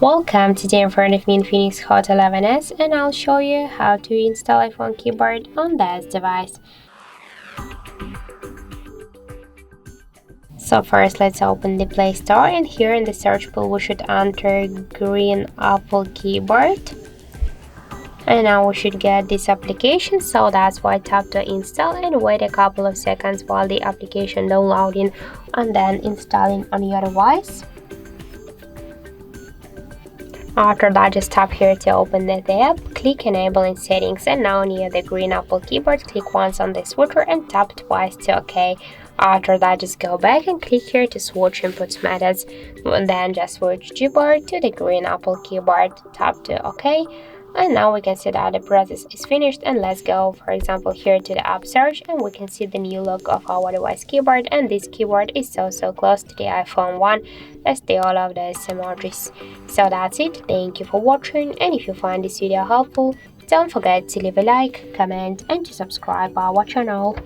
Welcome, today in front of me INIFINIX Hot 11s and I'll show you how to install iPhone keyboard on this device. So first let's open the Play Store, and here in the search pool we should enter green Apple keyboard. And now we should get this application, so that's why tap to install and wait a couple of seconds while the application downloading and then installing on your device. After that, just tap here to open the app, click enable in settings, and now near the green Apple keyboard, click once on the switcher and tap twice to OK. After that, just go back and click here to switch input methods, and then just switch Gboard to the green Apple keyboard, tap to OK. And now we can see that the process is finished, and let's go for example here to the app search, and we can see the new look of our device keyboard, and this keyboard is so close to the iPhone 1 as the all of these emojis. So that's it, thank you for watching, and if you find this video helpful, don't forget to leave a like, comment and to subscribe our channel.